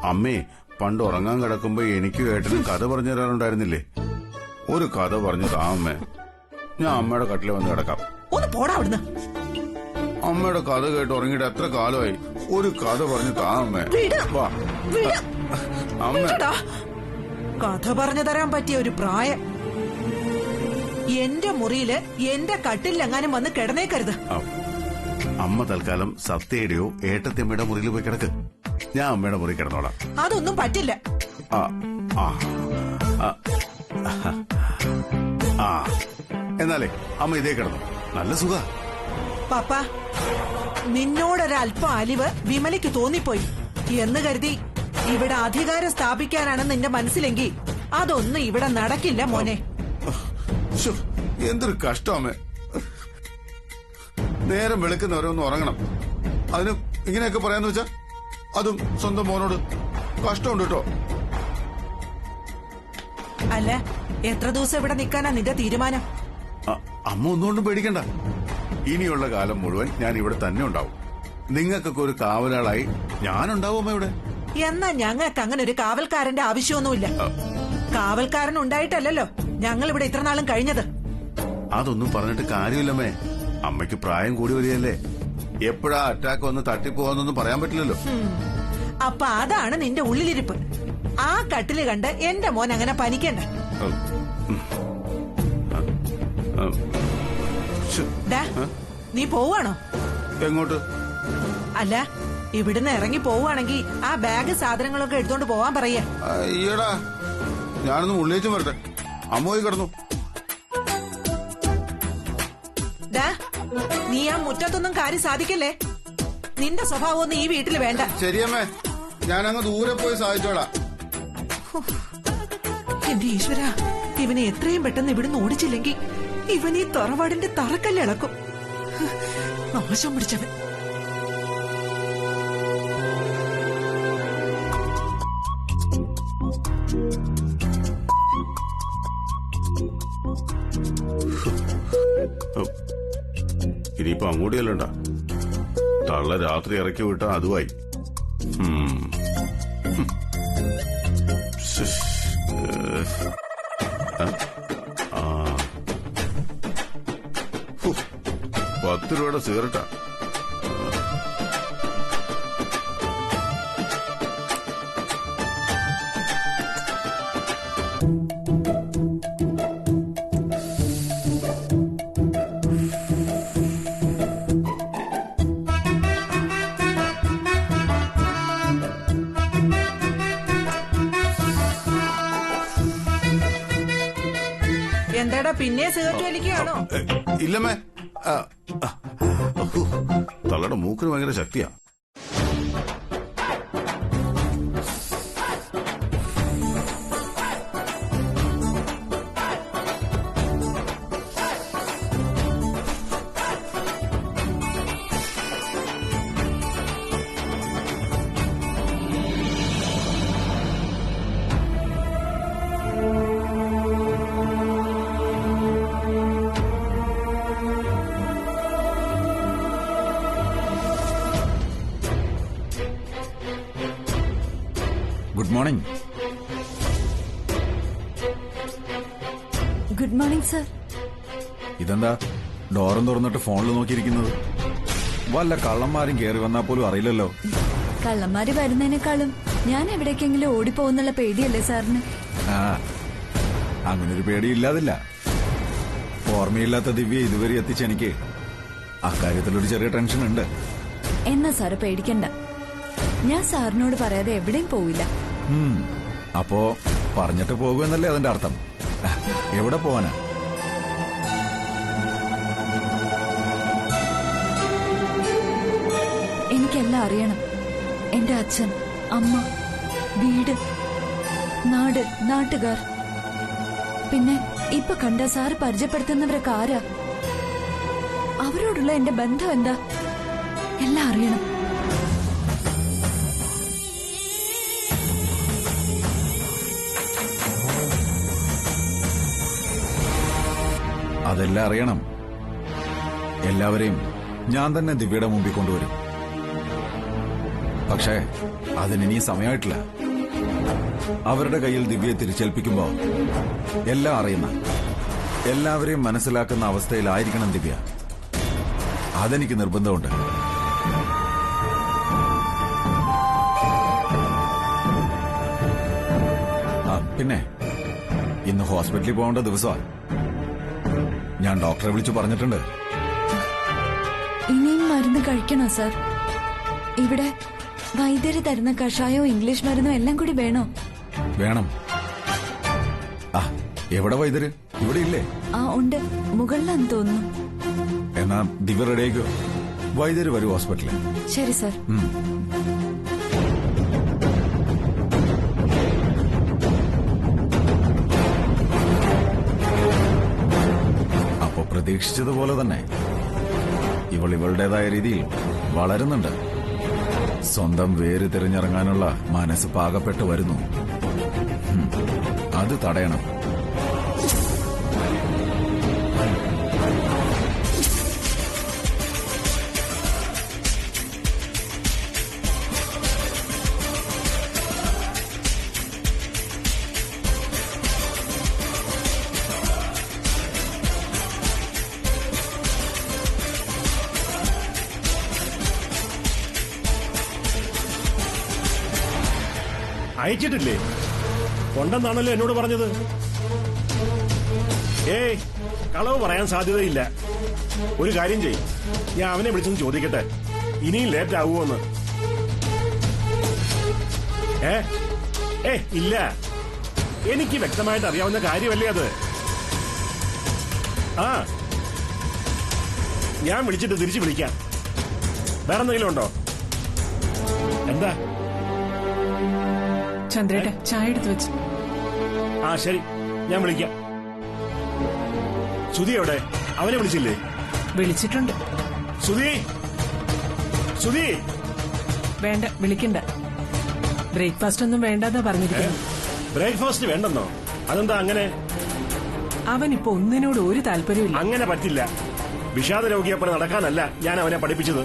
അമ്മേ പണ്ട് ഉറങ്ങാൻ കിടക്കുമ്പോ എനിക്കും ഏട്ടനും കഥ പറഞ്ഞു തരാറുണ്ടായിരുന്നില്ലേ? ഒരു കഥ പറഞ്ഞു താ അമ്മേ, ഞാൻ അമ്മയുടെ കട്ടിൽ വന്ന് കിടക്കാം. ഒന്ന് പോടാ അവിടുന്ന്. അമ്മയുടെ കഥ കേട്ട് ഉറങ്ങിയിട്ട് എത്ര കാലമായി? ഒരു കഥ പറഞ്ഞു താ അമ്മേ. വാ അമ്മ. കഥ പറഞ്ഞു തരാൻ പറ്റിയ ഒരു പ്രായം. എന്റെ മുറിയില് എന്റെ കട്ടിലെങ്ങാനും വന്ന് കിടന്നേക്കരുത്. അമ്മ തൽക്കാലം സത്യയുടെയോ ഏട്ടത്തിയമ്മയുടെ മുറിയിൽ പോയി കിടക്ക്. ഞാൻ അമ്മയുടെ മുറി കിടന്നോളാം. അതൊന്നും പറ്റില്ല. എന്നാലേ അമ്മ ഇതേ കിടന്നു, നല്ല സുഖ. പാപ്പ, നിന്നോടൊരൽപ്പം അലിവ് വിമലയ്ക്ക് തോന്നിപ്പോയി എന്ന് കരുതി ഇവിടെ അധികാരം സ്ഥാപിക്കാനാണ് നിന്റെ മനസ്സിലെങ്കിൽ അതൊന്നും ഇവിടെ നടക്കില്ല മോനെ. എന്തൊരു കഷ്ടം അമ്മേ. നേരം വെളുക്കുന്നവരൊന്ന് ഉറങ്ങണം, അതിന് ഇങ്ങനെയൊക്കെ പറയാന്ന് വെച്ചാ അതും സ്വന്തം മോനോട് കഷ്ടമുണ്ട് കേട്ടോ. അല്ല, എത്ര ദിവസം ഇവിടെ നിൽക്കാനാ നിന്റെ തീരുമാനം? അമ്മ ഒന്നുകൊണ്ടും പേടിക്കണ്ട. ഇനിയുള്ള കാലം മുഴുവൻ ഞാൻ ഇവിടെ തന്നെ ഉണ്ടാവും. നിങ്ങൾക്കൊക്കെ ഒരു കാവലാളായി ഞാനുണ്ടാവും അമ്മ ഇവിടെ. എന്നാ ഞങ്ങൾക്ക് അങ്ങനെ ഒരു കാവൽക്കാരന്റെ ആവശ്യമൊന്നുമില്ല. കാവൽക്കാരൻ ഉണ്ടായിട്ടല്ലല്ലോ ഞങ്ങൾ ഇവിടെ ഇത്ര നാളും കഴിഞ്ഞത്. അതൊന്നും പറഞ്ഞിട്ട് കാര്യമില്ലമ്മേ. അമ്മയ്ക്ക് പ്രായം കൂടി വരികയല്ലേ, എപ്പോഴാ അറ്റാക്ക് വന്ന് തട്ടിപ്പോവാന്നൊന്നും പറയാൻ പറ്റില്ലല്ലോ. അപ്പൊ അതാണ് നിന്റെ ഉള്ളിലിരിപ്പ്. ആ കട്ടില് കണ്ട് എന്റെ മോൻ അങ്ങനെ പനിക്കണ്ട. നീ പോവാണോ? എങ്ങോട്ട്? അല്ല, ഇവിടുന്ന് ഇറങ്ങി പോവുകയാണെങ്കിൽ ആ ബാഗ് സാധനങ്ങളൊക്കെ എടുത്തോണ്ട് പോവാൻ പറയാ. ഈടാ, ഞാനൊന്നും ഉള്ളിലേച്ചും വരട്ടെ. അമ്മ പോയി കിടന്നു. നീ ആ മുറ്റത്തൊന്നും കാര്യം സാധിക്കല്ലേ. നിന്റെ സ്വഭാവമൊന്നും ഈ വീട്ടിൽ വേണ്ട. ശരിയമ്മേ, ഞാനങ്ങ് ദൂരെ പോയി സാധിച്ചോളാം. എന്റെ ഈശ്വര, ഇവനെ എത്രയും പെട്ടെന്ന് ഇവിടുന്ന് ഓടിച്ചില്ലെങ്കിൽ ഇവൻ ഈ തറവാടിന്റെ തറക്കല്ലിളക്കും. നാശം പിടിച്ചവൻ. ഇനിയിപ്പോ അങ്ങോട്ടിയല്ലണ്ട, തള്ള രാത്രി ഇറക്കി വിട്ടാ അതുമായി. ₹10 സിഗരറ്റാ. എന്താടാ പിന്നെ സിഗരറ്റ് വലിക്കുകയാണോ? ഇല്ലമ്മേ, തള്ളയുടെ മൂക്കിന് ഭയങ്കര ശക്തിയാ. Good morning. Good morning sir. ഇതെന്താ ഡോറും തുറന്നിട്ട് ഫോണിൽ നോക്കിയിരിക്കുന്നത്? വല്ല കള്ളന്മാരും കയറി വന്നാൽ പോലും അറിയില്ലല്ലോ. കള്ളന്മാര് വരുന്നതിനേക്കാളും ഞാൻ എവിടേക്കെങ്കിലും ഓടിപ്പോകുന്നുള്ള പേടിയല്ലേ സാറിന്? അങ്ങനൊരു പേടി ഇല്ലാതില്ല. ഓർമ്മയില്ലാത്ത ദിവ്യ ഇതുവരെ എത്തിച്ചെനിക്ക് അക്കാര്യത്തിലൊരു ചെറിയ ടെൻഷൻ ഉണ്ട്. എന്നാ സാറ് പേടിക്കണ്ട, ഞാൻ സാറിനോട് പറയാതെ എവിടെയും പോവില്ല. അപ്പോ പറഞ്ഞിട്ട് പോകുമെന്നല്ലേ അതിന്റെ അർത്ഥം? എവിടെ പോവാനാ? എനിക്കെല്ലാം അറിയണം. എന്റെ അച്ഛൻ, അമ്മ, വീട്, നാട്, നാട്ടുകാർ, പിന്നെ ഇപ്പൊ കണ്ട സാറ് പരിചയപ്പെടുത്തുന്നവരൊക്കെ ആരാ, അവരോടുള്ള എന്റെ ബന്ധം എന്താ, എല്ലാം അറിയണം. അതെല്ലാം അറിയണം. എല്ലാവരെയും ഞാൻ തന്നെ ദിവ്യയുടെ മുമ്പിൽ കൊണ്ടുവരും. പക്ഷേ അതിനി സമയമായിട്ടില്ല. അവരുടെ കയ്യിൽ ദിവ്യയെ തിരിച്ചേൽപ്പിക്കുമ്പോ എല്ലാം അറിയുന്ന, എല്ലാവരെയും മനസ്സിലാക്കുന്ന അവസ്ഥയിലായിരിക്കണം ദിവ്യ. അതെനിക്ക് നിർബന്ധമുണ്ട്. പിന്നെ ഇന്ന് ഹോസ്പിറ്റലിൽ പോകേണ്ട ദിവസമാണ്. ഞാൻ ഡോക്ടറെ വിളിച്ചു പറഞ്ഞിട്ടുണ്ട്. ഇനിയും മരുന്ന് കഴിക്കണോ സർ? ഇവിടെ വൈദ്യര് തരുന്ന കഷായവും ഇംഗ്ലീഷ് മരുന്നും എല്ലാം കൂടി വേണോ? വേണം. എവിടെ വൈദ്യര്? ഇവിടെ ഇല്ലേ? ഉണ്ട്, മുകളിലാന്ന് തോന്നുന്നു. എന്നാ ദിവ്യ റെഡിയാക്കോ. വൈദ്യര് വരൂ ഹോസ്പിറ്റലിൽ. ശരി സർ. അപ്പൊ പ്രതീക്ഷിച്ചതുപോലെ തന്നെ ഇവളുടേതായ രീതിയിൽ വളരുന്നുണ്ട്. സ്വന്തം വേര് തിരഞ്ഞിറങ്ങാനുള്ള മനസ്സ് പാകപ്പെട്ട് വരുന്നു. അത് തടയണം. അയച്ചിട്ടില്ലേ? കൊണ്ടെന്നാണല്ലോ എന്നോട് പറഞ്ഞത്. ഏയ്, കളവ് പറയാൻ സാധ്യതയില്ല. ഒരു കാര്യം ചെയ്യും, ഞാൻ അവനെ വിളിച്ചൊന്ന് ചോദിക്കട്ടെ, ഇനിയും ലേറ്റ് ആവുമോന്ന്. ഇല്ല, എനിക്ക് വ്യക്തമായിട്ട് അറിയാവുന്ന കാര്യമല്ലേ അത്. ഞാൻ വിളിച്ചിട്ട് തിരിച്ചു വിളിക്കാം. വേറെ എന്തെങ്കിലും ഉണ്ടോ? എന്താ? ചന്ദ്രേട്ട ചായ എടുത്ത് വെച്ച്. ശരി, ഞാൻ വിളിക്കാം. സുധി എവിടെ? അവനെ വിളിച്ചില്ലേ? വിളിച്ചിട്ടുണ്ട്. സുധി, സുധി. വേണ്ട, വിളിക്കണ്ട. ബ്രേക്ക്ഫാസ്റ്റ് ഒന്നും വേണ്ടെന്നാ പറഞ്ഞിരിക്കുന്നു. ബ്രേക്ക്ഫാസ്റ്റ് വേണ്ടെന്നോ? അതെന്താ അങ്ങനെ? അവനിപ്പോ ഒന്നിനോട് ഒരു താല്പര്യമില്ല. അങ്ങനെ പറ്റില്ല. വിഷാദ രോഗിയെപ്പോലെ നടക്കാനല്ല ഞാൻ അവനെ പഠിപ്പിച്ചത്.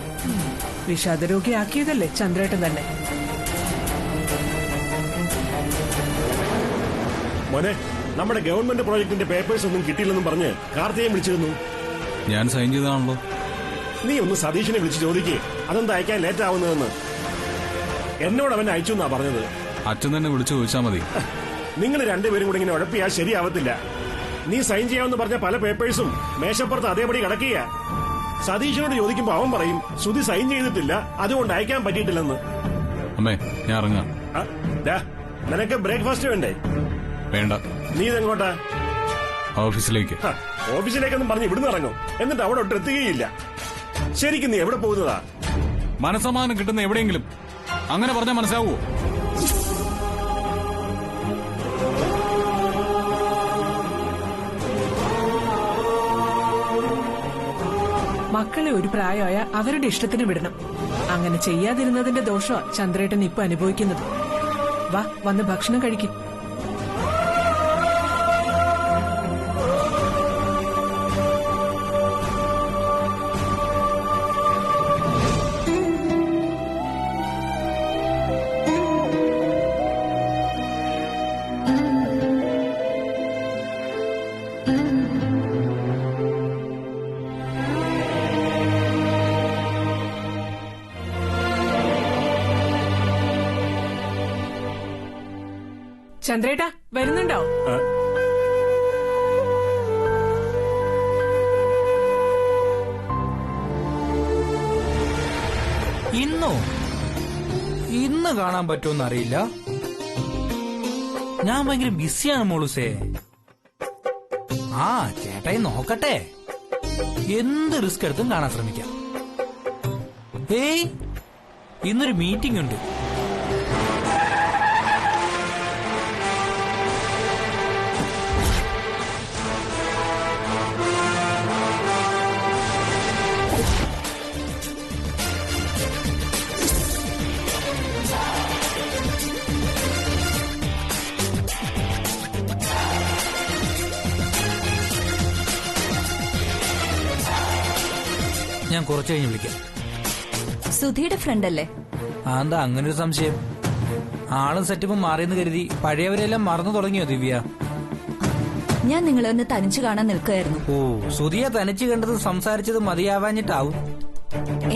വിഷാദ രോഗിയാക്കിയതല്ലേ ചന്ദ്രേട്ടൻ തന്നെ. മോനെ, നമ്മുടെ ഗവൺമെന്റ് പ്രോജക്ടിന്റെ പേപ്പേഴ്സ് ഒന്നും കിട്ടിയില്ലെന്നും പറഞ്ഞ് കാർത്തികയെ വിളിച്ചിരുന്നു. ഞാൻ സൈൻ ചെയ്തതാണല്ലോ. നീ ഒന്ന് സതീഷിനെ വിളിച്ച് ചോദിക്കേ അതെന്താ അയക്കാൻ ലേറ്റ് ആവുന്നതെന്ന്. എന്നോട് അവൻ അയച്ചു എന്നാ പറഞ്ഞത്. അച്ഛൻ തന്നെ വിളിച്ചു ചോദിച്ചാൽ മതി. നിങ്ങൾ രണ്ടുപേരും കൂടി ഇങ്ങനെ ഉഴപ്പിയാ ശരിയാവത്തില്ല. നീ സൈൻ ചെയ്യാമെന്ന് പറഞ്ഞ പല പേപ്പേഴ്സും മേശപ്പുറത്ത് അതേപടി കിടക്കുക. സതീഷിനോട് ചോദിക്കുമ്പോ അവൻ പറയും സുധി സൈൻ ചെയ്തിട്ടില്ല, അതുകൊണ്ട് അയക്കാൻ പറ്റിയിട്ടില്ലെന്ന്. അമ്മേ, ഞാൻ ഇറങ്ങാം. നിനക്ക് ബ്രേക്ക്ഫാസ്റ്റ് വേണ്ടേ? വേണ്ട. നീ ഇതെങ്ങോട്ടാ? ഓഫീസിലേക്ക്. ഓഫീസിലേക്കൊന്നും പറഞ്ഞ് ഇവിടുന്ന് ഇറങ്ങും, എന്നിട്ട് അവിടെ ഒട്ട് എത്തുകയില്ല. ശരിക്കും നീ എവിടെ പോകുന്നതാ? മനസ്സമാധാനം കിട്ടുന്ന എവിടെയെങ്കിലും. അങ്ങനെ പറഞ്ഞാൽ മനസ്സിലാവോ? മക്കളെ ഒരു പ്രായമായ അവരുടെ ഇഷ്ടത്തിന് വിടണം. അങ്ങനെ ചെയ്യാതിരുന്നതിന്റെ ദോഷമാ ചന്ദ്രേട്ടൻ ഇപ്പൊ അനുഭവിക്കുന്നത്. വാ, വന്ന് ഭക്ഷണം കഴിക്കും. ചന്ദ്രേട്ടാ വരുന്നുണ്ടോ? ഇന്ന് കാണാൻ പറ്റുമെന്ന് അറിയില്ല. ഞാൻ ഭയങ്കര ബിസിയാണ് മോളൂസേ. ചേട്ടായി നോക്കട്ടെ, എന്ത് റിസ്ക് എടുത്തും കാണാൻ ശ്രമിക്കാം. ഇന്നൊരു മീറ്റിംഗ് ഉണ്ട്. ഞാൻ കുറച്ച് കഴിഞ്ഞ് വിളിക്കാം. സുധിയുടെ ഫ്രണ്ട് അല്ലേ? അതെന്താ അങ്ങനെ ഒരു സംശയം? ആളും സെറ്റപ്പും മാറിയെന്ന് കരുതി പഴയവരെല്ലാം മറന്നു തുടങ്ങിയോ ദിവ്യ? ഞാൻ നിങ്ങളെ ഒന്ന് തനിച്ചു കാണാൻ നിൽക്കുകയായിരുന്നു. ഓ, സുധിയെ തനിച്ച് കണ്ടത് സംസാരിച്ചത് മതിയാവാഞ്ഞിട്ടാവും.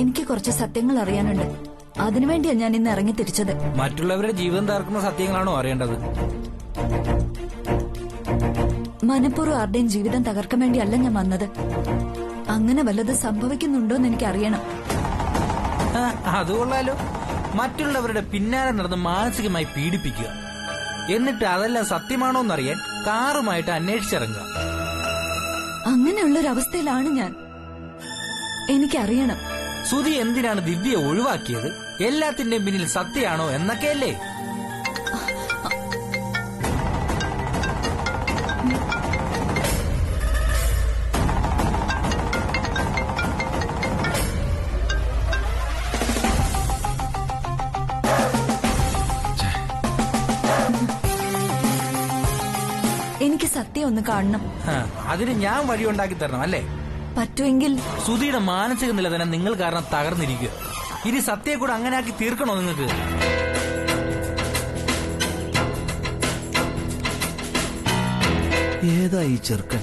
എനിക്ക് കുറച്ച് സത്യങ്ങൾ അറിയാനുണ്ട്. അതിനുവേണ്ടിയാ ഞാൻ ഇന്ന് ഇറങ്ങി തിരിച്ചത്. മറ്റുള്ളവരുടെ ജീവിതം തകർക്കുന്ന സത്യങ്ങളാണോ അറിയേണ്ടത്? മനഃപൂർവ്വം ആരുടെയും ജീവിതം തകർക്കാൻ വേണ്ടിയല്ല ഞാൻ വന്നത്. അങ്ങനെ വല്ലത് സംഭവിക്കുന്നുണ്ടോന്ന് എനിക്ക് അറിയണം. അത് കൊള്ളാലോ. മറ്റുള്ളവരുടെ പിന്നാലെ നടന്ന് മാനസികമായി പീഡിപ്പിക്കുക, എന്നിട്ട് അതെല്ലാം സത്യമാണോന്നറിയാൻ കാറുമായിട്ട് അന്വേഷിച്ചിറങ്ങുക. അങ്ങനെയുള്ളൊരവസ്ഥയിലാണ് ഞാൻ. എനിക്കറിയണം സുധി എന്തിനാണ് ദിവ്യയെ ഒഴിവാക്കിയത്, എല്ലാത്തിന്റെയും പിന്നിൽ സത്യമാണോ എന്നൊക്കെയല്ലേ. എനിക്ക് സത്യം ഒന്ന് കാണണം. അതിന് ഞാൻ വഴിയുണ്ടാക്കി തരണം അല്ലേ? പറ്റുമെങ്കിൽ സുധിയുടെ മാനസിക നില തന്നെ നിങ്ങൾ കാരണം തകർന്നിരിക്കുക. ഇനി സത്യയെ കൂടെ അങ്ങനെ ആക്കി തീർക്കണോ നിങ്ങൾക്ക്? ഏതാ ഈ ചെറുക്കൻ?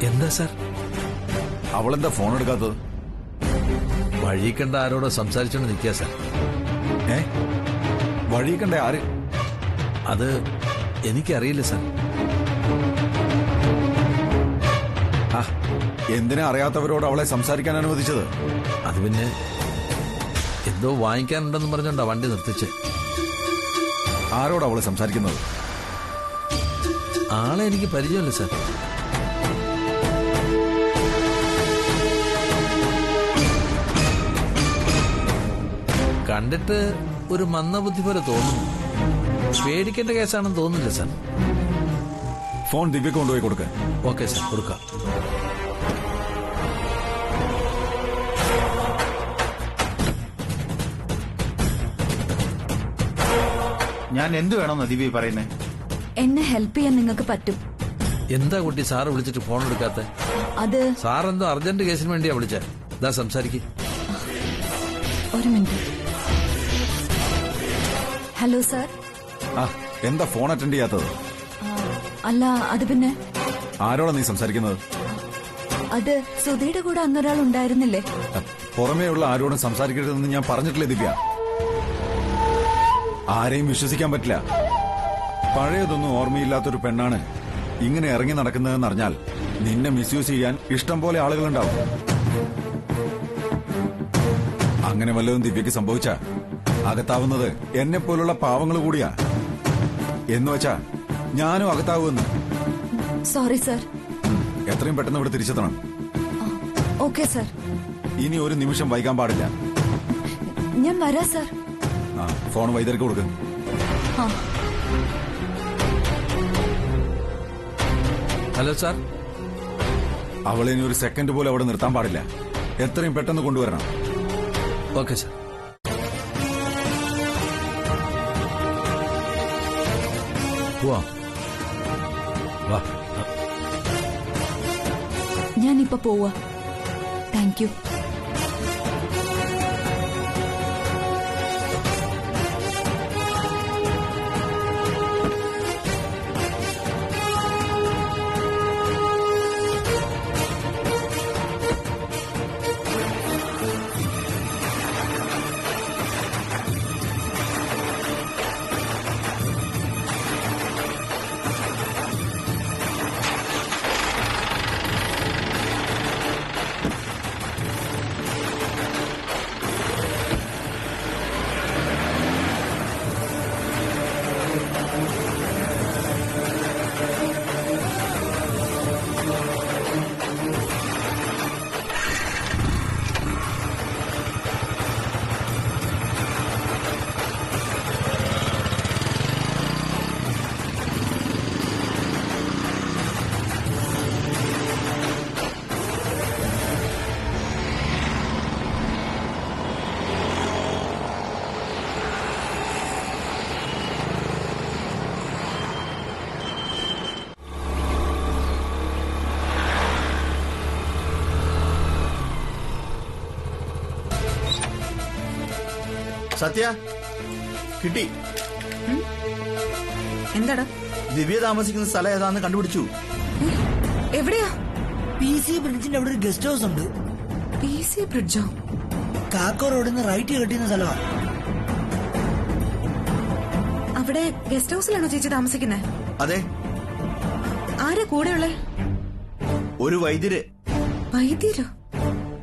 എന്താ സാർ? അവളെന്താ ഫോൺ എടുക്കാത്തത്? വഴി കണ്ട ആരോടോ സംസാരിച്ചോണ്ട് നിൽക്കുക സാർ. വഴി കണ്ടേ ആര്? അത് എനിക്കറിയില്ല സാർ. എന്തിനാ അറിയാത്തവരോട് അവളെ സംസാരിക്കാൻ അനുവദിച്ചത്? അത് പിന്നെ എന്തോ വാങ്ങിക്കാനുണ്ടെന്ന് പറഞ്ഞോണ്ടാ വണ്ടി നിർത്തിച്ച്. ആരോട് അവള് സംസാരിക്കുന്നത്? ആളെ എനിക്ക് പരിചയമില്ല സാർ. കണ്ടിട്ട് ഒരു മന്ദബുദ്ധി പോലെ തോന്നുന്നു. പേടിക്കേണ്ട കേസാണെന്ന് തോന്നുന്നില്ല സാർ. ഫോൺ ദിവ്യക്ക് കൊണ്ടുപോയി കൊടുക്ക. ഓക്കെ സാർ, കൊടുക്കാം. ഞാൻ എന്തു വേണമെന്ന് ദിവ്യ പറയുന്നേ? എന്നെ ഹെൽപ്പ് ചെയ്യാൻ നിങ്ങൾക്ക് പറ്റും. എന്താ കുട്ടി സാറ് വിളിച്ചിട്ട് ഫോൺ എടുക്കാത്ത? അത് സാർ എന്തോ അർജന്റ് കേസിന് വേണ്ടിയാ വിളിച്ചേ. ഇതാ സംസാരിക്കും. ഒരു മിനിറ്റ്. Hello sir. എന്താ ഫോൺ അറ്റൻഡ് ചെയ്യാത്തത്? അല്ല, അത് പിന്നെ ആരോടാ നീ സംസാരിക്കുന്നത്? അത് സുധിയുടെ കൂടെ അന്നൊരാൾ ഉണ്ടായിരുന്നില്ലേ? പുറമേയുള്ള ആരോടും സംസാരിക്കരുതെന്ന് ഞാൻ പറഞ്ഞിട്ടില്ലേ ദിവ്യ? ആരെയും വിശ്വസിക്കാൻ പറ്റില്ല. പഴയതൊന്നും ഓർമ്മയില്ലാത്തൊരു പെണ്ണാണ് ഇങ്ങനെ ഇറങ്ങി നടക്കുന്നതെന്ന് അറിഞ്ഞാൽ നിന്നെ മിസ്യൂസ് ചെയ്യാൻ ഇഷ്ടം പോലെ ആളുകളുണ്ടാവും. അങ്ങനെ വല്ലതും ദിവ്യക്ക് സംഭവിച്ച അകത്താവുന്നത് എന്നെ പോലുള്ള പാവങ്ങൾ കൂടിയാ. എന്നുവെച്ചാ ഞാനും അകത്താവുമെന്ന്. Sorry sir. എത്രയും പെട്ടെന്ന് ഇവിടെ തിരിച്ചെത്തണം. Okay sir. ഇനി ഒരു നിമിഷം വൈകാൻ പാടില്ല. ഞാൻ വരാം സാർ. ഫോൺ വൈദ്യർക്ക് കൊടുക്കും. Hello sir. അവളെ ഇനി ഒരു സെക്കൻഡ് പോലും അവിടെ നിർത്താൻ പാടില്ല. എത്രയും പെട്ടെന്ന് കൊണ്ടുവരണം. Okay sir. വാ. ഞാനിപ്പോ പോവാ. Thank you. സത്യ കിട്ടി. എന്താടാ? ദിവ്യ താമസിക്കുന്ന സ്ഥലം ഏതാന്ന് കണ്ടുപിടിച്ചു. എവിടെയാ? PC ബ്രിഡ്ജിന്റെ അവിടെ ഒരു ഗസ്റ്റ് ഹൗസ് ഉണ്ട്. PC ബ്രിഡ്ജോ? കാക്കോ റോഡിൽ നിന്ന് റൈറ്റ് കെട്ടിയുന്ന സ്ഥലമാണ്. അവിടെ ഗസ്റ്റ് ഹൗസിലാണോ ചേച്ചി താമസിക്കുന്നത്? അതെ. ആരാ കൂടെയുള്ളേ? ഒരു വൈദ്യര്. വൈദ്യരോ?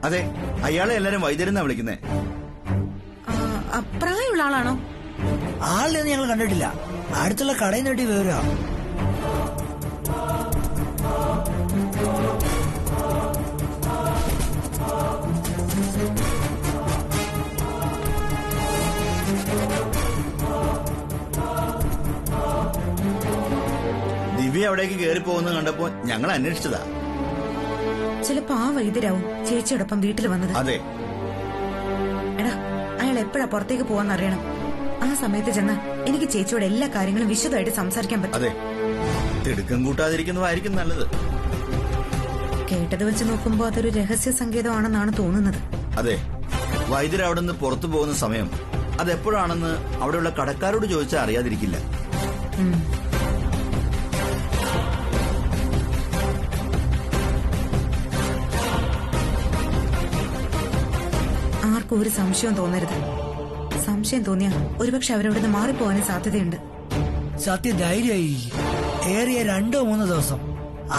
അതെ, അയാളെ എല്ലാരും വൈദ്യരെന്നാ വിളിക്കുന്നേ. പ്രായമുള്ള ആളാണോ? ആളിനെ ഞങ്ങൾ കണ്ടിട്ടില്ല. അടുത്തുള്ള കടയിൽ നീട്ടി വിവരാ. ദിവ്യ അവിടേക്ക് കയറി പോകുന്നത് കണ്ടപ്പോ ഞങ്ങൾ അന്വേഷിച്ചതാ. ചിലപ്പോ ആ വൈദ്യരാവും ചേച്ചിയോടൊപ്പം വീട്ടിൽ വന്നത്. അതെ. എടാ, അയാൾ എപ്പോഴാ പുറത്തേക്ക് പോവാന്നറിയണം. ആ സമയത്ത് ചെന്ന് എനിക്ക് ചേച്ചിയോട് എല്ലാ കാര്യങ്ങളും വിശദമായിട്ട് സംസാരിക്കാൻ പറ്റും. അതെ, തിടുക്കം കൂട്ടാതിരിക്കുന്നതായിരിക്കും നല്ലത്. കേട്ടത് വെച്ച് നോക്കുമ്പോ അതൊരു രഹസ്യ സങ്കേതമാണെന്നാണ് തോന്നുന്നത്. അതെ, വൈദ്യർ അവിടെ നിന്ന് പുറത്തു പോകുന്ന സമയം അതെപ്പോഴാണെന്ന് അവിടെയുള്ള കടക്കാരോട് ചോദിച്ചാൽ അറിയാതിരിക്കില്ല. ആർക്കും ഒരു സംശയവും തോന്നരുത്. സംശയം തോന്നിയാ ഒരുപക്ഷെ അവരവിടുന്ന് മാറിപ്പോവാനും സാധ്യതയുണ്ട്. സത്യ ധൈര്യമായി. ഏറിയ 2-3 ദിവസം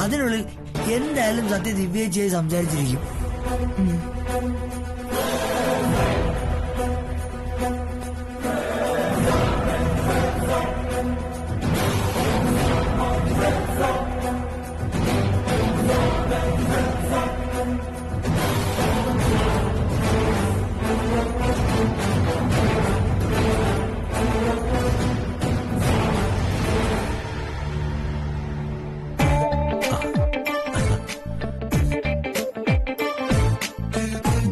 അതിനുള്ളിൽ എന്തായാലും സത്യ ദിവ്യച്ചയായി സംസാരിച്ചിരിക്കും.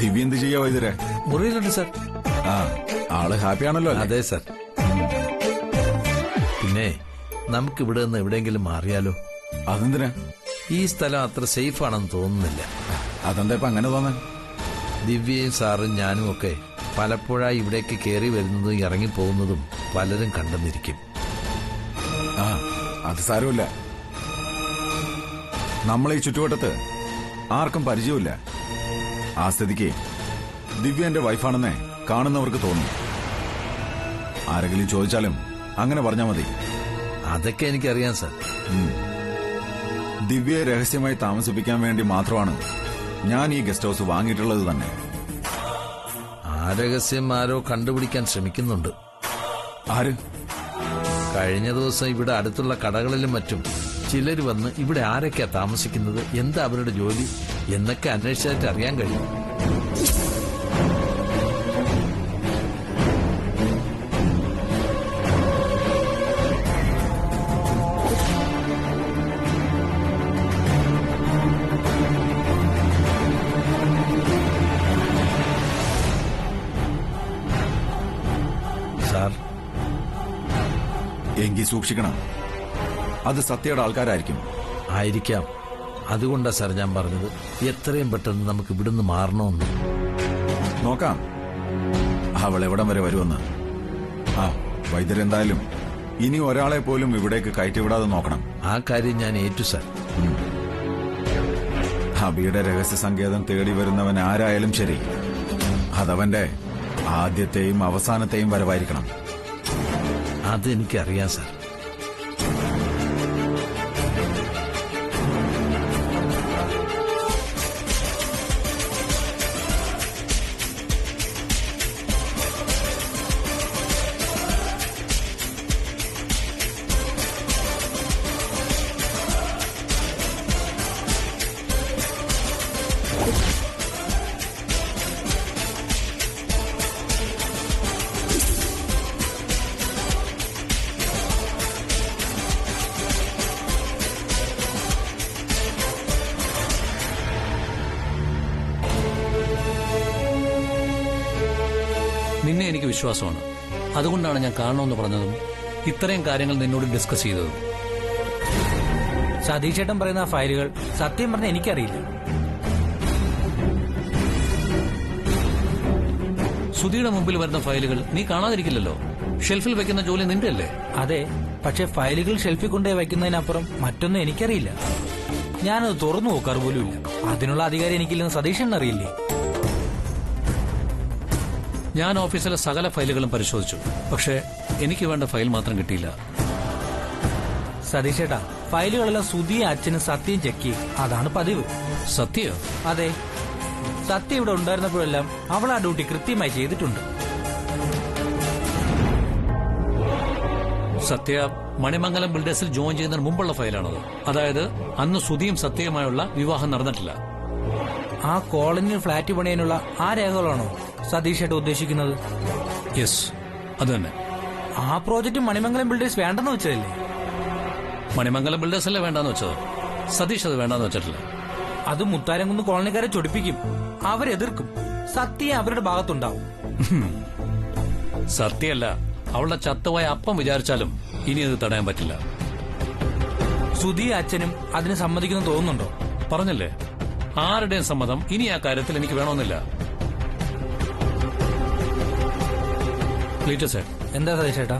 ദിവ്യ എന്ത് ചെയ്യാ വൈദ്യരെ? മുറിയിലുണ്ട് സാർ. ആ, ആള് ഹാപ്പിയാണല്ലോ. അതെ സാർ. പിന്നെ നമുക്ക് ഇവിടെ നിന്ന് എവിടെയെങ്കിലും മാറിയാലോ? അതെന്തിനാ? ഈ സ്ഥലം അത്ര സേഫ് ആണെന്ന് തോന്നുന്നില്ല. അതെന്താ ഇപ്പൊ അങ്ങനെ തോന്നാൻ? ദിവ്യയും സാറും ഞാനും ഒക്കെ പലപ്പോഴായി ഇവിടേക്ക് കയറി വരുന്നതും ഇറങ്ങിപ്പോകുന്നതും പലരും കണ്ടെന്നിരിക്കും. ആ, അത് സാരമില്ല. നമ്മളെ ഈ ചുറ്റുവട്ടത്ത് ആർക്കും പരിചയമില്ല. ആ സ്ഥിതിക്ക് ദിവ്യ എന്റെ വൈഫാണെന്നേ കാണുന്നവർക്ക് തോന്നും. ആരെങ്കിലും ചോദിച്ചാലും അങ്ങനെ പറഞ്ഞാൽ മതി. അതൊക്കെ എനിക്കറിയാം സാർ. ദിവ്യയെ രഹസ്യമായി താമസിപ്പിക്കാൻ വേണ്ടി മാത്രമാണ് ഞാൻ ഈ ഗസ്റ്റ് ഹൗസ് വാങ്ങിയിട്ടുള്ളത് തന്നെ. ആ രഹസ്യം ആരോ കണ്ടുപിടിക്കാൻ ശ്രമിക്കുന്നുണ്ട്. ആര്? കഴിഞ്ഞ ദിവസം ഇവിടെ അടുത്തുള്ള കടകളിലും മറ്റും ചിലർ വന്ന് ഇവിടെ ആരൊക്കെയാ താമസിക്കുന്നത്, എന്താ അവരുടെ ജോലി എന്നൊക്കെ അന്വേഷിച്ചായിട്ട് അറിയാൻ കഴിയും. സാർ, എങ്കിൽ സൂക്ഷിക്കണം. അത് സത്യയുടെ ആൾക്കാരായിരിക്കും. ആയിരിക്കാം. അതുകൊണ്ടാ സാർ ഞാൻ പറഞ്ഞത് എത്രയും പെട്ടെന്ന് നമുക്ക് ഇവിടുന്ന് മാറണമെന്ന്. നോക്കാം അവൾ എവിടം വരെ വരുമെന്ന്. ആ, വൈദ്യരെന്തായാലും ഇനി ഒരാളെ പോലും ഇവിടേക്ക് കയറ്റിവിടാതെ നോക്കണം. ആ കാര്യം ഞാൻ ഏറ്റു സാർ. അബിയുടെ രഹസ്യ സങ്കേതം തേടി വരുന്നവൻ ആരായാലും ശരി, അതവന്റെ ആദ്യത്തെയും അവസാനത്തെയും വരവായിരിക്കണം. അതെനിക്കറിയാം സാർ. നിന്നെ എനിക്ക് വിശ്വാസമാണ്. അതുകൊണ്ടാണ് ഞാൻ കാണണമെന്ന് പറഞ്ഞതും ഇത്രയും കാര്യങ്ങൾ നിന്നോട് ഡിസ്കസ് ചെയ്തതും. സതീശേട്ടൻ പറയുന്ന ഫയലുകൾ സത്യം പറഞ്ഞ എനിക്കറിയില്ല. സുധിയുടെ മുമ്പിൽ വരുന്ന ഫയലുകൾ നീ കാണാതിരിക്കില്ലല്ലോ. ഷെൽഫിൽ വെക്കുന്ന ജോലി നിന്റെ അല്ലേ? അതെ, പക്ഷെ ഫയലുകൾ ഷെൽഫിൽ കൊണ്ടേ വയ്ക്കുന്നതിനപ്പുറം മറ്റൊന്നും എനിക്കറിയില്ല. ഞാനത് തുറന്നു നോക്കാറ് പോലുമില്ല. അതിനുള്ള അധികാരം എനിക്കില്ലെന്ന് സതീശൻ അറിയില്ലേ? ഞാൻ ഓഫീസിലെ സകല ഫയലുകളും പരിശോധിച്ചു. പക്ഷെ എനിക്ക് വേണ്ട ഫയൽ മാത്രം കിട്ടിയില്ല. സതീഷേട്ടാ, ഫയലുകളെല്ലാം സുധിയെ അച്ഛനും സത്യം ചെക്ക് ചെയ്യും. അതാണ് പതിവ്. സത്യോ? അതെ, സത്യം ഇവിടെ ഉണ്ടായിരുന്നപ്പോഴെല്ലാം അവൾ ആ ഡ്യൂട്ടി കൃത്യമായി ചെയ്തിട്ടുണ്ട്. സത്യ മണിമംഗലം ബിൽഡേഴ്സിൽ ജോയിൻ ചെയ്യുന്നതിന് മുമ്പുള്ള ഫയലാണത്. അതായത് അന്ന് സുധിയും സത്യയുമായുള്ള വിവാഹം നടന്നിട്ടില്ല. ആ കോളനിയിൽ ഫ്ളാറ്റ് പണിയാനുള്ള ആ രേഖകളാണോ സതീഷേട്ട ഉദ്ദേശിക്കുന്നത്? യെസ്, അത് തന്നെ. ആ പ്രോജക്റ്റ് മണിമംഗലം ബിൽഡേഴ്സ് വേണ്ടെന്ന് വെച്ചതല്ലേ? മണിമംഗലം ബിൽഡേഴ്സ് അല്ലേ വേണ്ടാന്ന് വെച്ചത്? സതീഷ് അത് വേണ്ടാന്ന് വെച്ചിട്ടില്ല. അത് മുത്താരംകുന്ന് കോളനിക്കാരെ ചൊടിപ്പിക്കും. അവരെതിർക്കും. സത്യം അവരുടെ ഭാഗത്തുണ്ടാവും. സത്യമല്ല, അവളുടെ ചത്തവായ അപ്പം വിചാരിച്ചാലും ഇനി അത് തടയാൻ പറ്റില്ല. സുധി അച്ഛനും അതിന് സമ്മതിക്കുന്നു തോന്നുന്നുണ്ടോ? പറഞ്ഞല്ലേ, ആരുടെയും സമ്മതം ഇനി ആ കാര്യത്തിൽ എനിക്ക് വേണമെന്നില്ല. ക്ലീറ്റസേ, എന്താ സതീഷേട്ടാ?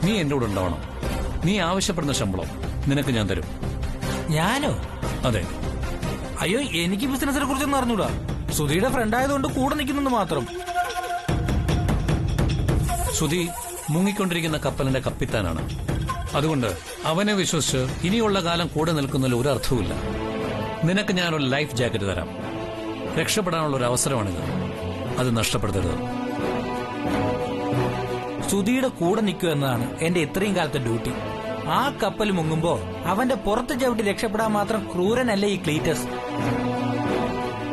നീ എന്റെ കൂടെ ഉണ്ടാവണം. നീ ആവശ്യപ്പെടുന്ന ശമ്പളം നിനക്ക് ഞാൻ തരും. ഞാനോ? അതെ. അയ്യോ, എനിക്ക് ബിസിനസിനെ കുറിച്ചൊന്നും അറിഞ്ഞൂടാ. സുധിയുടെ ഫ്രണ്ട് ആയതുകൊണ്ട് കൂടെ നിൽക്കുന്നെന്ന് മാത്രം. സുധി മുങ്ങിക്കൊണ്ടിരിക്കുന്ന കപ്പലിന്റെ കപ്പിത്താനാണ്. അതുകൊണ്ട് അവനെ വിശ്വസിച്ച് ഇനിയുള്ള കാലം കൂടെ നിൽക്കുന്നതിൽ ഒരു അർത്ഥവുമില്ല. നിനക്ക് ഞാനൊരു ലൈഫ് ജാക്കറ്റ് തരാം. രക്ഷപ്പെടാനുള്ള ഒരു അവസരമാണിത്. അത് നഷ്ടപ്പെടുത്തരുത്. സുധിയുടെ കൂടെ നിൽക്കുക എന്നതാണ് എന്റെ ഇത്രയും കാലത്തെ ഡ്യൂട്ടി. ആ കപ്പൽ മുങ്ങുമ്പോ അവന്റെ പുറത്ത് ചവിട്ടി രക്ഷപ്പെടാൻ മാത്രം ക്രൂരനല്ലേ ഈ ക്ലീറ്റസ്?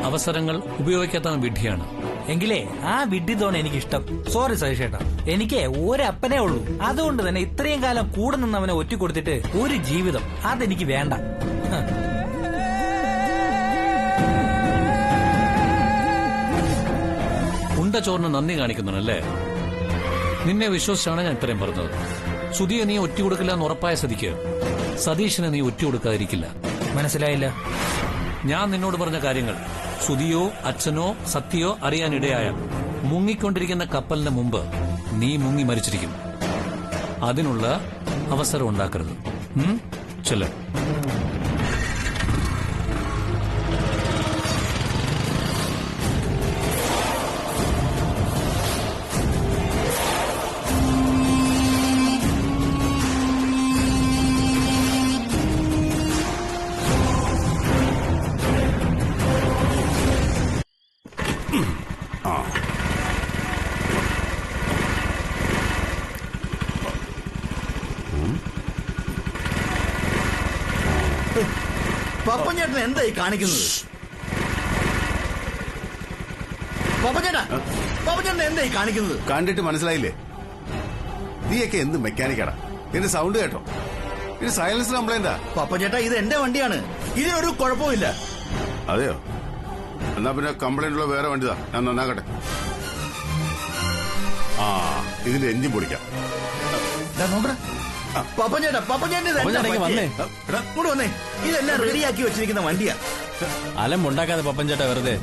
അവസരങ്ങൾ ഉപയോഗിക്കാത്ത വിഡ്ഢിയാണ്. എങ്കിലേ ആ വിഡ്ഢിത്തോണ് എനിക്കിഷ്ടം. സോറി സതീഷേട്ടാ, എനിക്ക് ഒരപ്പനേ ഉള്ളൂ. അതുകൊണ്ട് തന്നെ ഇത്രയും കാലം കൂടെ നിന്നവനെ ഒറ്റക്കൊടുത്തിട്ട് ഒരു ജീവിതം അതെനിക്ക് വേണ്ട. ഉണ്ട ചോറിന് നന്ദി കാണിക്കുന്നുണ്ടല്ലേ? നിന്നെ വിശ്വസിച്ചാണ് ഞാൻ ഇത്രയും പറഞ്ഞത്. സുധിയെ നീ ഒറ്റ കൊടുക്കില്ല എന്ന് ഉറപ്പായ സ്ഥിതിക്ക് സതീഷിനെ നീ ഒറ്റ കൊടുക്കാതിരിക്കില്ല. മനസ്സിലായില്ല? ഞാൻ നിന്നോട് പറഞ്ഞ കാര്യങ്ങൾ സുധിയോ അച്ഛനോ സത്യോ അറിയാനിടയായാൽ മുങ്ങിക്കൊണ്ടിരിക്കുന്ന കപ്പലിന് മുമ്പ് നീ മുങ്ങി മരിച്ചിരിക്കും. അതിനുള്ള അവസരം ഉണ്ടാക്കരുത്. ചെല്ല. പപ്പൻ ചേട്ടൻ എന്തായി കാണിക്കുന്നത്? പപ്പൻ ചേട്ടൻ എന്തായി കാണിക്കുന്നത്? കണ്ടിട്ട് മനസ്സിലായില്ലേ? നീയൊക്കെ എന്ത് മെക്കാനിക്കാടാ? എന്റെ സൗണ്ട് കേട്ടോ? ഇത് സൈലൻസ് കംപ്ലൈന്റാ. പപ്പൻ ചേട്ടാ, ഇത് എന്റെ വണ്ടിയാണ്. ഇതിനൊരു കുഴപ്പമില്ല. അതെയോ? എന്നാ പിന്നെ കംപ്ലൈന്റ് ഉള്ള വേറെ വണ്ടിതാ, ഞാൻ നന്നാക്കട്ടെ. ആ, ഇതിന്റെ എഞ്ചിൻ പൊടിക്കാം. പപ്പൻ ചേട്ടൻ ഇങ്ങോട്ട് വന്നേ. ഇതെല്ലാം റെഡിയാക്കി വെച്ചിരിക്കുന്ന വണ്ടിയാ. അലം ഉണ്ടാക്കാതെ പപ്പൻ ചേട്ടാ വെറുതെ.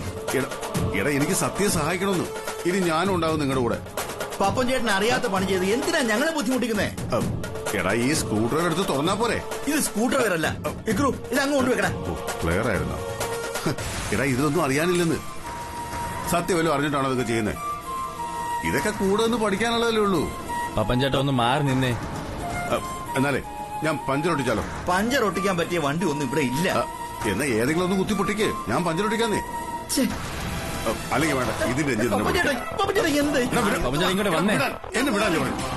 എടാ, എനിക്ക് സത്യം സഹായിക്കണമെന്ന്. ഇനി ഞാനും ഉണ്ടാവും നിങ്ങളുടെ കൂടെ. പപ്പൻ ചേട്ടൻ അറിയാത്ത പണി ചെയ്ത് എന്തിനാ ഞങ്ങളെ ബുദ്ധിമുട്ടിക്കുന്നേ? എടാ, ഈ സ്കൂട്ടർ എടുത്ത് തുറന്നാ പോരെ? ഇത് സ്കൂട്ടർ വരല്ല. ഇക്രു, ഇത് അങ്ങ് കൊണ്ടുവെക്കടാ. പ്ലെയർ ആയിരുന്നോ? എടാ, ഇതൊന്നും അറിയാനില്ലെന്ന്. സത്യം വല്ലതും അറിഞ്ഞിട്ടാണോ ഇതൊക്കെ ചെയ്യുന്നത്? ഇതൊക്കെ കൂടെ ഒന്ന് പഠിക്കാനുള്ളതല്ലേ ഉള്ളൂ. പപ്പൻ ചേട്ടാ ഒന്ന് മാറി നിന്നേ. എന്നാലേ ഞാൻ പഞ്ചർ ഒട്ടിച്ചാലോ? പഞ്ചർ ഒട്ടിക്കാൻ പറ്റിയ വണ്ടി ഒന്നും ഇവിടെ ഇല്ല. എന്നാ ഏതെങ്കിലും ഒന്ന് കുത്തിപ്പൊട്ടിക്ക്, ഞാൻ പഞ്ചർ ഒട്ടിക്കാന്നേ. അല്ലെങ്കിൽ വേണ്ട, ഇതിന്റെ എഞ്ചിൻ പപ്പൻ ചേട്ടാ ഇങ്ങോട്ട് വന്നേ. എന്നെ വിടാൻ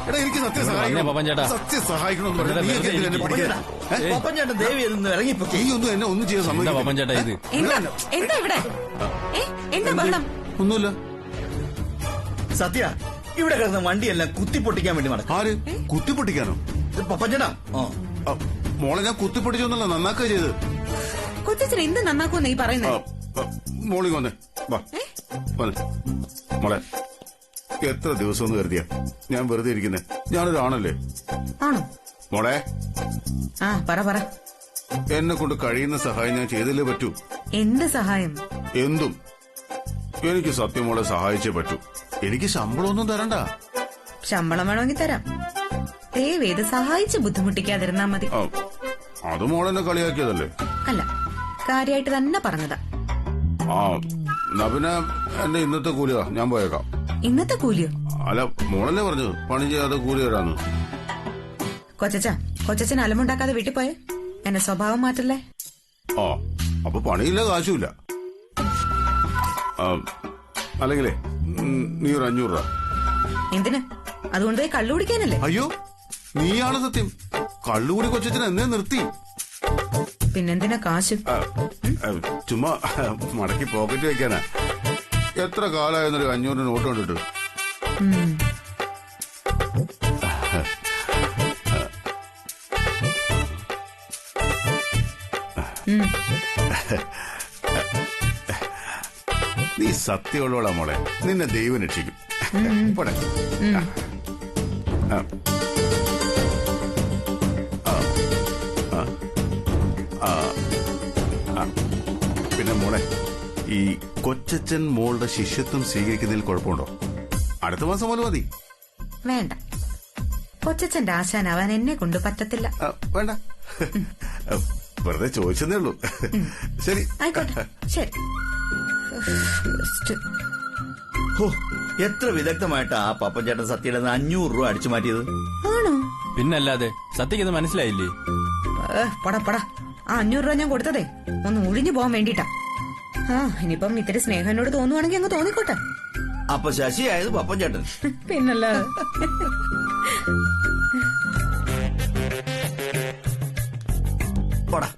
എടാ, എനിക്ക് സത്യം പപ്പൻ ചേട്ടാ. സത്യം സഹായിക്കണമെന്ന് പറഞ്ഞു. പപ്പൻ ചേട്ടൻ ദേവി നിന്ന് ഇറങ്ങിപ്പോ ഈ ഒന്നും എന്നെ ഒന്നും ചെയ്യാൻ പപ്പൻ സമ്മതിക്കില്ല. ചേട്ടാ ഇത് എന്താ ഇവിടെ? എന്താ ബഹളം? ഒന്നുമില്ല. സത്യ, ഇവിടെ കിടന്ന വണ്ടിയെല്ലാം കുത്തിപ്പൊട്ടിക്കാൻ വേണ്ടി നടക്കും. ആര് കുത്തിപ്പൊട്ടിക്കാനോ? പപ്പൻ ചേട്ടാ, മോളെ ഞാൻ കുത്തിപ്പൊട്ടിച്ചൊന്നല്ല, നന്നാക്കുക ചെയ്ത്. കൊച്ചച്ഛൻ എന്ത് നന്നാക്കുമെന്ന് ഈ പറയുന്നത്? മോളിങ് വന്നേ, വാ വന്നേ. മോളെ, എത്ര ദിവസം ഒന്ന് കരുതിയാ ഞാൻ വെറുതെ ഇരിക്കുന്നേ? ഞാനൊരാണല്ലേ? ആണോ മോളെ? പറ. എന്നെ കൊണ്ട് കഴിയുന്ന സഹായം ഞാൻ ചെയ്തല്ലേ പറ്റൂ. എന്ത് സഹായം? എന്തും. എനിക്ക് സത്യമോളെ സഹായിച്ചേ പറ്റൂ. എനിക്ക് ശമ്പളമൊന്നും തരണ്ട. ശമ്പളം വേണമെങ്കിൽ തരാം. ദയവേത് സഹായിച്ച് ബുദ്ധിമുട്ടിക്കാതിരുന്നാ മതി. അത് മോളെന്നെ കളിയാക്കിയതല്ലേ? അല്ല, കാര്യമായിട്ട് തന്നെ പറഞ്ഞതാ. ആ എന്നാ പിന്നെ എന്റെ ഇന്നത്തെ കൂലിയാ, ഞാൻ പോയേക്കാം. ഇന്നത്തെ കൂലിയോ? അല്ല, മോളല്ലേ പറഞ്ഞത് പണി ചെയ്യാതെ കൂലി തരാന്ന്. കൊച്ചച്ഛൻ അലമുണ്ടാക്കാതെ വീട്ടിൽ പോയേ. എന്നെ സ്വഭാവം മാറ്റല്ലേ? ആ അപ്പൊ പണിയില്ല, കാശുമില്ല. അല്ലെങ്കിലേ നീ ഒരു 500 രൂപ. എന്തിന്? അതുകൊണ്ട് പോയി കള്ളു കുടിക്കാനല്ലേ? അയ്യോ, നീയാണ് സത്യം. കള്ളുകൂടി കൊച്ചച്ഛൻ എന്നേ നിർത്തി. പിന്നെന്തിനാ കാശ്? ചുമ്മാ മടക്കി പോക്കറ്റ് വെക്കാനാ. എത്ര കാലമായെന്നൊരു 500 നോട്ട് കണ്ടിട്ട്. നീ സത്യമുള്ളവളാ മോളെ, നിന്നെ ദൈവം രക്ഷിക്കും. പോടെ. പിന്നെ മോളെ, ഈ കൊച്ചച്ഛൻ മോളുടെ ശിഷ്യത്വം സ്വീകരിക്കുന്നതിൽ കുഴപ്പമുണ്ടോ? അടുത്ത മാസം പോലെ മതി. വേണ്ട, കൊച്ചച്ഛന്റെ ആശാനാവാൻ എന്നെ കൊണ്ട് പറ്റത്തില്ല. വേണ്ട, വെറുതെ ചോദിച്ചതേ ഉള്ളൂ. ശരി, ആയിക്കോട്ടെ. ശരി. എത്ര വിദഗ്ധമായിട്ടാ ആ പപ്പൻചേട്ടൻ സത്യയുടെ 500 രൂപ അടിച്ചു മാറ്റിയത്. ആണോ? പിന്നല്ലാതെ. സത്യക്ക് മനസ്സിലായില്ലേ? പടാ ആ 500 രൂപ ഞാൻ കൊടുത്തതേ ഒന്ന് ഒഴിഞ്ഞു പോകാൻ വേണ്ടിട്ടാ. ഇനിയിപ്പം ഇത്തിരി സ്നേഹം എന്നോട് തോന്നുവാണെങ്കിൽ അങ്ങ് തോന്നിക്കോട്ടെ. അപ്പൊ ശശിയായത് പപ്പൻചേട്ടൻ. പിന്നല്ലാതെ. പോടാ.